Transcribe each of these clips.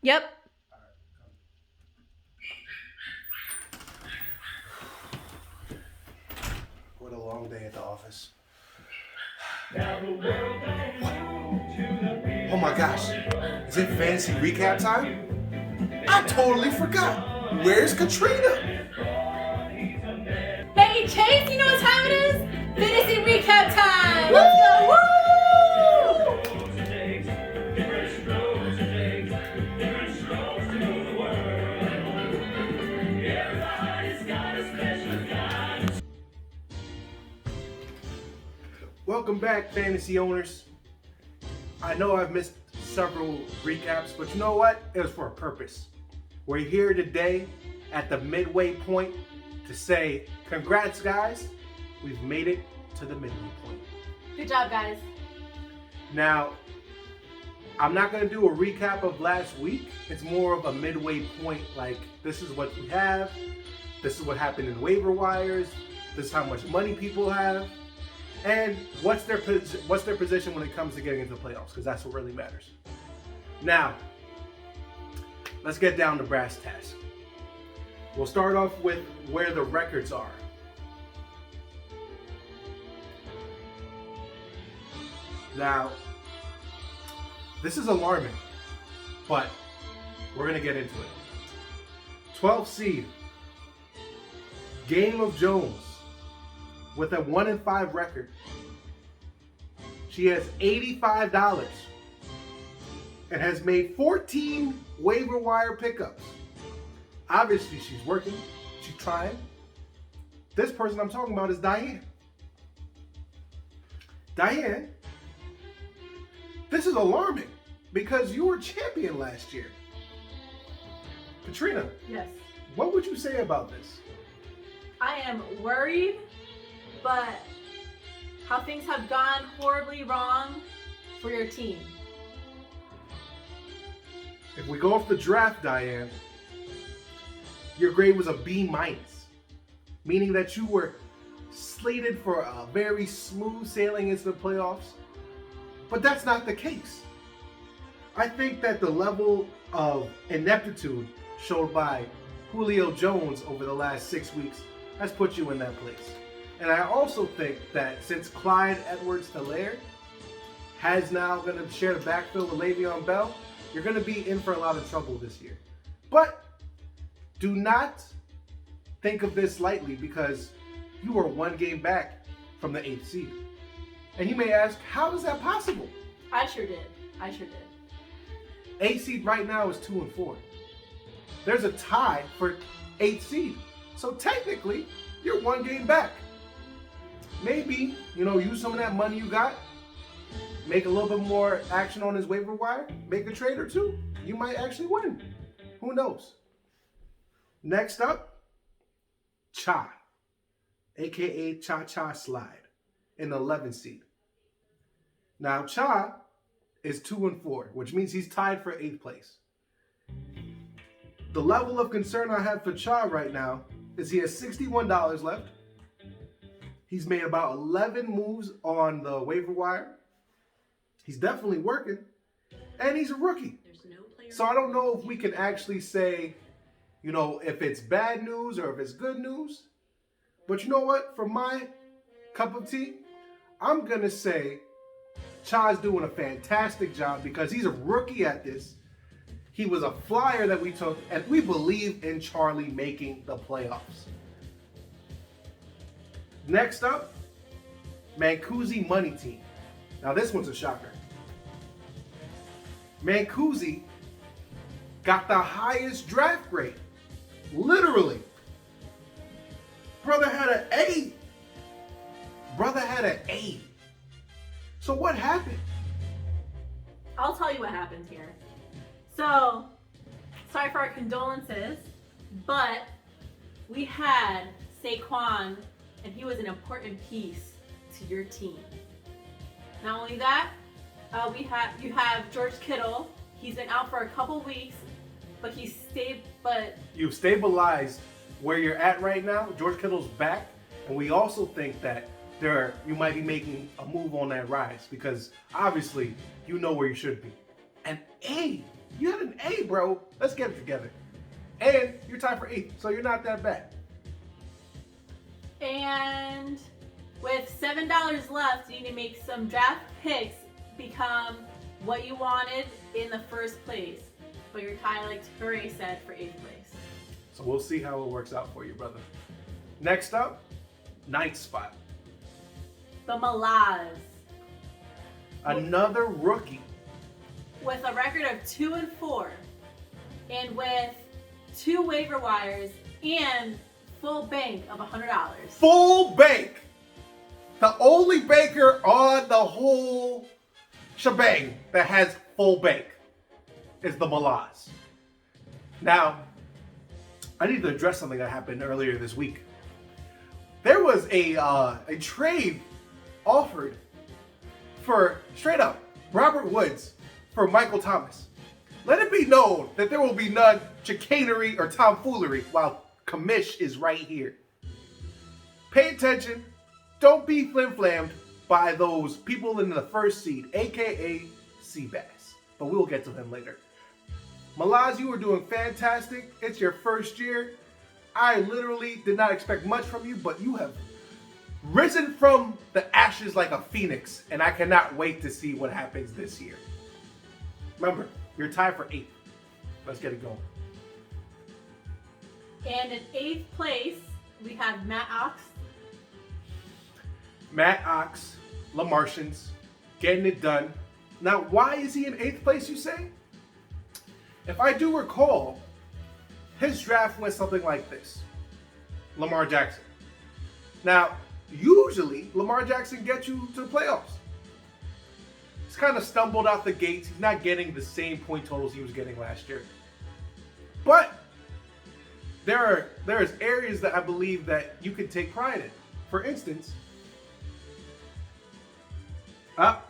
Yep. What a long day at the office. Oh my gosh, is it fantasy recap time? I totally forgot. Where's Katrina? Hey Chase, you know what time it is? Fantasy recap time. Let's go. Woo! Welcome back, fantasy owners. I know I've missed several recaps, but you know what? It was for a purpose. We're here today at the midway point to say, congrats, guys. We've made it to the midway point. Good job, guys. Now, I'm not going to do a recap of last week. It's more of a midway point, like this is what we have, this is what happened in waiver wires, this is how much money people have, and what's their position when it comes to getting into the playoffs, because that's what really matters. Now, let's get down to brass tacks. We'll start off with where the records are. Now, this is alarming, but we're going to get into it. 12th seed, Game of Jones, with a 1-5 record. She has $85 and has made 14 waiver wire pickups. Obviously, she's working. She's trying. This person I'm talking about is Diane. Diane, this is alarming because you were champion last year. Katrina, Yes. what would you say about this? I am worried, but how things have gone horribly wrong for your team. If we go off the draft, Diane, your grade was a B-, meaning that you were slated for a very smooth sailing into the playoffs. But that's not the case. I think that the level of ineptitude showed by Julio Jones over the last 6 weeks has put you in that place. And I also think that since Clyde Edwards-Helaire has now going to share the backfield with Le'Veon Bell, you're going to be in for a lot of trouble this year. But do not think of this lightly because you are one game back from the 8th seed. And you may ask, how is that possible? I sure did. 8th seed right now is 2-4. There's a tie for 8th seed. So technically, you're one game back. Maybe, use some of that money you got, make a little bit more action on his waiver wire, make a trade or two. You might actually win. Who knows? Next up, Cha, aka Cha Slide, in the 11th seed. Now, Cha is 2-4, which means he's tied for 8th place. The level of concern I have for Cha right now is he has $61 left. He's made about 11 moves on the waiver wire. He's definitely working, and he's a rookie. So I don't know if we can actually say, if it's bad news or if it's good news. But you know what? For my cup of tea, I'm going to say Cha's doing a fantastic job because he's a rookie at this. He was a flyer that we took, and we believe in Charlie making the playoffs. Next up, Mancusi Money Team. Now this one's a shocker. Mancusi got the highest draft grade. Literally. Brother had an A. So what happened? I'll tell you what happened here. So, sorry for our condolences, but we had Saquon, and he was an important piece to your team. Not only that, you have George Kittle. He's been out for a couple weeks, but You've stabilized where you're at right now. George Kittle's back, and we also think that you might be making a move on that rise because obviously you know where you should be. An A. You had an A, bro. Let's get it together. And you're tied for 8th, so you're not that bad. And with $7 left, you need to make some draft picks become what you wanted in the first place. But you're tied, like Hooray said, for 8th place. So we'll see how it works out for you, brother. Next up, 9th spot. The Malaz. Another rookie. With a record of 2-4, and with 2 waiver wires and full bank of $100. Full bank. The only banker on the whole shebang that has full bank is the Malaz. Now, I need to address something that happened earlier this week. There was a trade offered for, straight up, Robert Woods for Michael Thomas. Let it be known that there will be none chicanery or tomfoolery while Kamish is right here. Pay attention. Don't be flim-flammed by those people in the first seed, aka Seabass. But we'll get to them later. Malaz, you are doing fantastic. It's your first year. I literally did not expect much from you, but you have risen from the ashes like a phoenix, and I cannot wait to see what happens this year. Remember, you're tied for 8th. Let's get it going. And in 8th place, we have Matt Ox. Matt Ox, LaMartians, getting it done. Now, why is he in 8th place, you say? If I do recall, his draft went something like this. Lamar Jackson. Now, usually, Lamar Jackson gets you to the playoffs. He's kind of stumbled out the gates. He's not getting the same point totals he was getting last year. But there's areas that I believe that you can take pride in. For instance,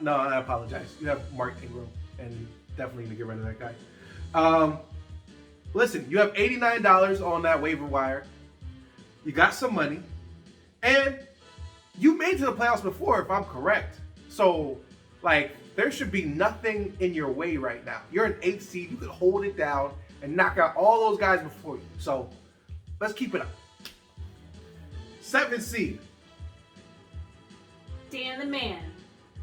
no, I apologize. You have Mark Ingram, and you definitely need to get rid of that guy. Listen, you have $89 on that waiver wire. You got some money, and you made it to the playoffs before, if I'm correct. So, like, there should be nothing in your way right now. You're an 8th seed. You could hold it down and knock out all those guys before you. So, let's keep it up. 7th seed. Dan the Man.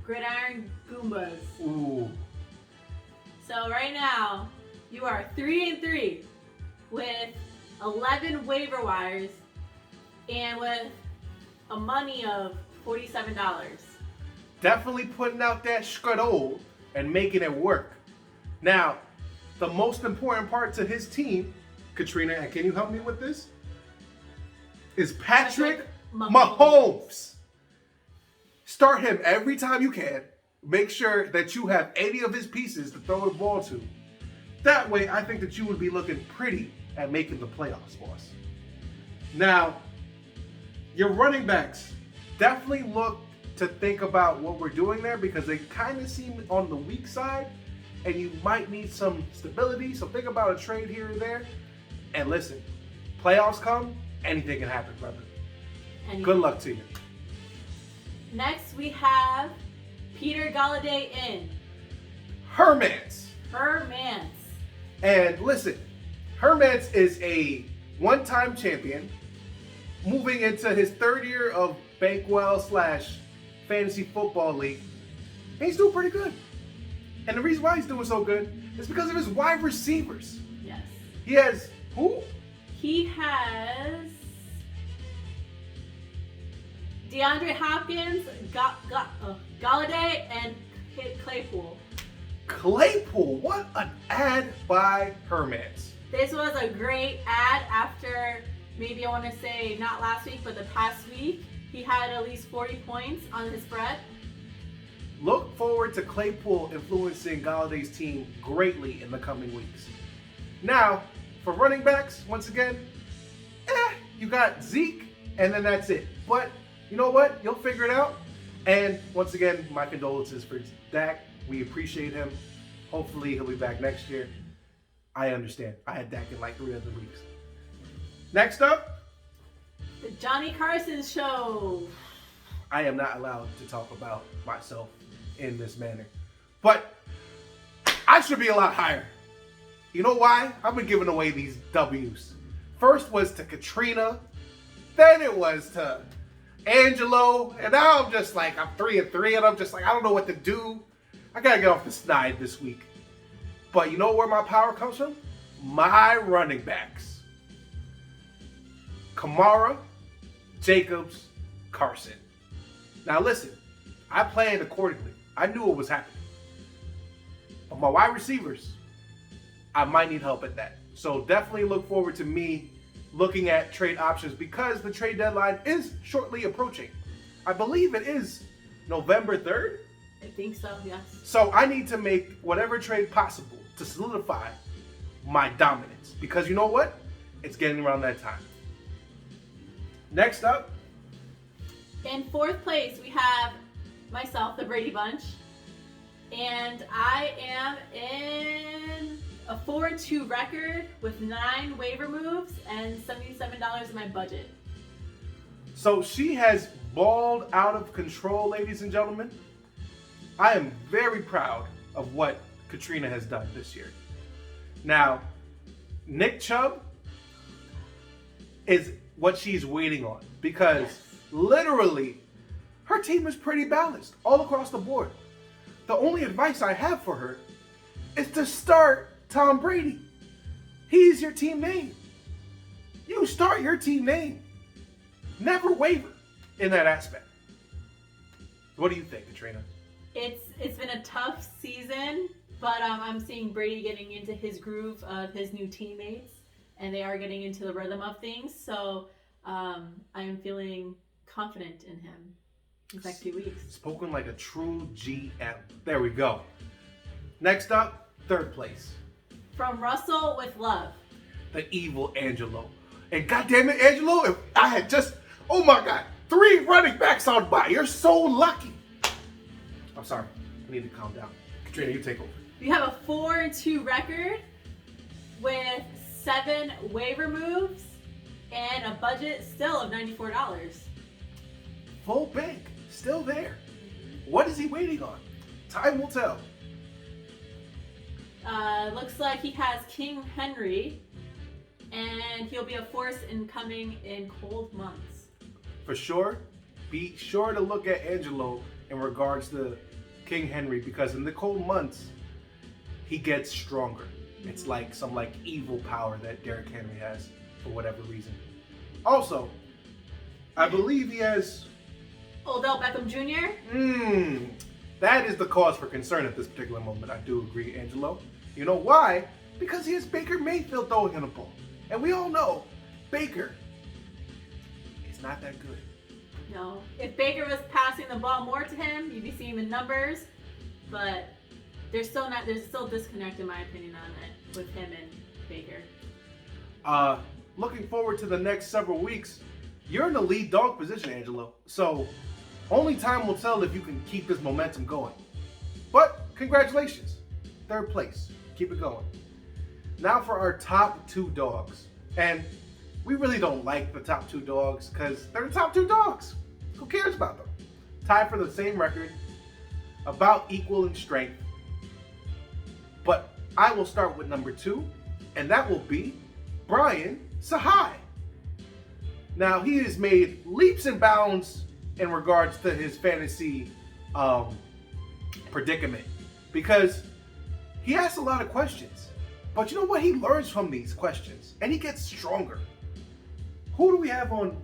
Gridiron Goombas. Ooh. So right now, you are 3-3 with 11 waiver wires and with a money of $47. Definitely putting out that skadol and making it work. Now, the most important part to his team, Katrina, and can you help me with this? Is Patrick Mahomes. Start him every time you can. Make sure that you have any of his pieces to throw the ball to. That way, I think that you would be looking pretty at making the playoffs, boss. Now, your running backs, definitely look to think about what we're doing there because they kind of seem on the weak side and you might need some stability. So think about a trade here or there. And listen, playoffs come, anything can happen, brother. Good luck to you. Next, we have Peter Galladay in. Hermance. And listen, Hermance is a one-time champion moving into his 3rd year of Bankwell / Fantasy Football League. And he's doing pretty good. And the reason why he's doing so good is because of his wide receivers. Yes. He has who? He has DeAndre Hopkins, Galladay, and Claypool. Claypool, what an ad by Hermance. This was a great ad after, maybe I want to say not last week, but the past week. He had at least 40 points on his spread. Look forward to Claypool influencing Galladay's team greatly in the coming weeks. Now, for running backs, once again, you got Zeke, and then that's it. But you know what? You'll figure it out. And once again, my condolences for Dak. We appreciate him. Hopefully, he'll be back next year. I understand. I had Dak in like 3 other weeks. Next up, The Johnny Carson Show. I am not allowed to talk about myself in this manner. But I should be a lot higher. You know why? I've been giving away these W's. First was to Katrina, then it was to Angelo, and now I'm just like, I'm 3-3, and I'm just like, I don't know what to do. I gotta get off the snide this week. But you know where my power comes from? My running backs. Kamara, Jacobs, Carson. Now listen, I planned accordingly. I knew what was happening. But my wide receivers, I might need help at that. So definitely look forward to me looking at trade options because the trade deadline is shortly approaching. I believe it is November 3rd. I think so, yes. So I need to make whatever trade possible to solidify my dominance because you know what? It's getting around that time. Next up. In fourth place, we have myself, the Brady Bunch. And I am in a 4-2 record with 9 waiver moves and $77 in my budget. So she has balled out of control, ladies and gentlemen. I am very proud of what Katrina has done this year. Now, Nick Chubb is what she's waiting on because literally her team is pretty balanced all across the board. The only advice I have for her is to start Tom Brady. He's your team name. You start your team name. Never waver in that aspect. What do you think, Katrina? It's been a tough season, but I'm seeing Brady getting into his groove of his new teammates, and they are getting into the rhythm of things. So I am feeling confident in him these next few weeks. Spoken like a true GM. There we go. Next up, third place. From Russell with Love. The evil Angelo. And goddamn it, Angelo, if I had just, oh my God, 3 running backs on by. You're so lucky. I'm sorry. I need to calm down. Katrina, you take over. We have a 4-2 record with 7 waiver moves and a budget still of $94. Full bank. Still there. What is he waiting on? Time will tell. Looks like he has King Henry, and he'll be a force incoming in cold months. For sure, be sure to look at Angelo in regards to King Henry because in the cold months, he gets stronger. It's like some evil power that Derrick Henry has for whatever reason. Also, I believe he has Odell Beckham Jr. That is the cause for concern at this particular moment. I do agree, Angelo. You know why? Because he has Baker Mayfield throwing him the ball. And we all know Baker is not that good. No. If Baker was passing the ball more to him, you'd be seeing the numbers. But there's still disconnect in my opinion on it with him and Baker. Looking forward to the next several weeks. You're in the lead dog position, Angelo. So only time will tell if you can keep this momentum going. But congratulations. Third place. Keep it going. Now for our top 2 dogs. And we really don't like the top 2 dogs because they're the top 2 dogs. Who cares about them? Tied for the same record. About equal in strength. But I will start with number 2. And that will be Brian Sahai. Now he has made leaps and bounds in regards to his fantasy predicament because he asks a lot of questions. But you know what? He learns from these questions and he gets stronger. Who do we have on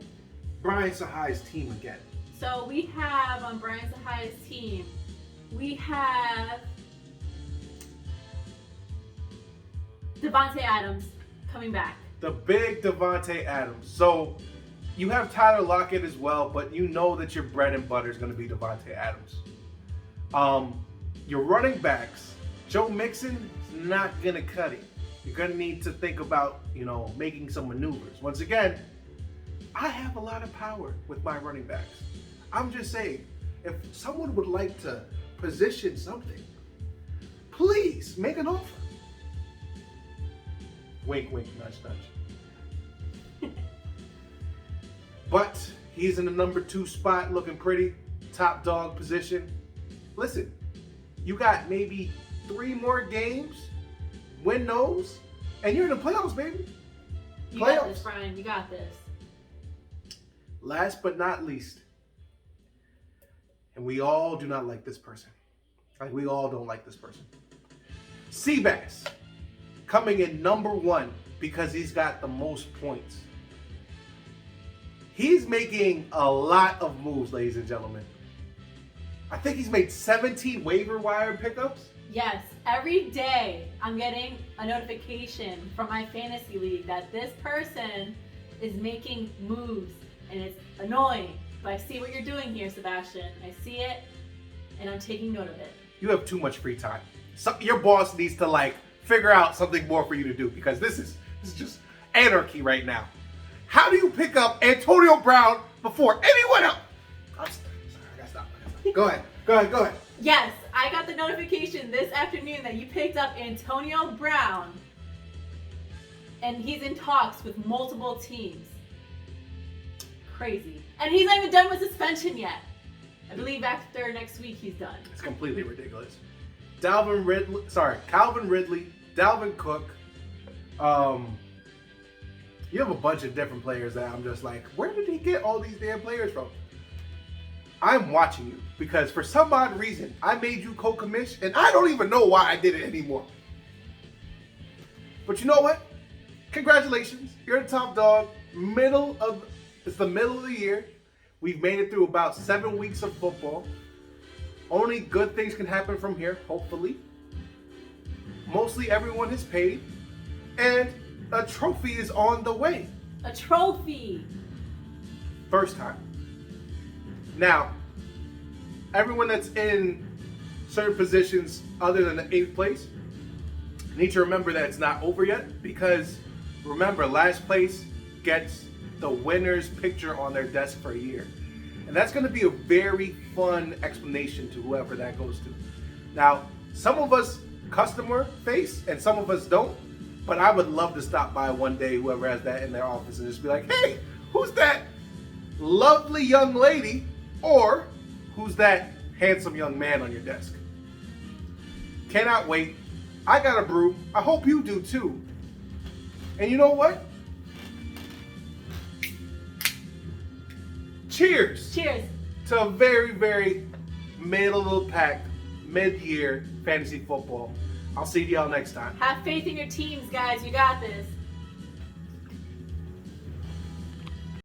Brian Sahai's team again? So we have on Brian Sahai's team, we have Devontae Adams coming back. The big Devontae Adams. So you have Tyler Lockett as well, but you know that your bread and butter is going to be Devontae Adams. Your running backs, Joe Mixon is not going to cut it. You're going to need to think about, making some maneuvers. Once again, I have a lot of power with my running backs. I'm just saying, if someone would like to position something, please make an offer. Wink, wink, nudge, nudge. But he's in the number 2 spot, looking pretty. Top dog position. Listen, you got maybe 3 more games, win those, and you're in the playoffs, baby. You got this, Brian. You got this. Last but not least, and we all do not like this person. Like, we all don't like this person. Seabass coming in number 1 because he's got the most points. He's making a lot of moves, ladies and gentlemen. I think he's made 17 waiver wire pickups. Yes, every day I'm getting a notification from my fantasy league that this person is making moves, and it's annoying. But I see what you're doing here, Sebastian. I see it, and I'm taking note of it. You have too much free time. Your boss needs to like figure out something more for you to do, because this is just anarchy right now. How do you pick up Antonio Brown before anyone else? I'm sorry, I gotta stop. Go ahead. Yes, I got the notification this afternoon that you picked up Antonio Brown, and he's in talks with multiple teams. Crazy. And he's not even done with suspension yet. I believe after next week he's done. It's completely ridiculous. Calvin Ridley, Dalvin Cook. You have a bunch of different players that I'm just like, where did he get all these damn players from? I'm watching you because for some odd reason, I made you co-commish, and I don't even know why I did it anymore. But you know what? Congratulations. You're the top dog. It's the middle of the year. We've made it through about 7 weeks of football. Only good things can happen from here, hopefully. Mostly everyone has paid. And a trophy is on the way. A trophy. First time. Now, everyone that's in certain positions other than the 8th place, need to remember that it's not over yet, because remember, last place gets the winner's picture on their desk for a year. And that's going to be a very fun explanation to whoever that goes to. Now, some of us customer face and some of us don't, but I would love to stop by one day, whoever has that in their office, and just be like, hey, who's that lovely young lady, or who's that handsome young man on your desk? Cannot wait. I got a brew. I hope you do too. And you know what? Cheers. Cheers. To a very, very middle-of-the-pack, mid-year fantasy football. I'll see y'all next time. Have faith in your teams, guys. You got this.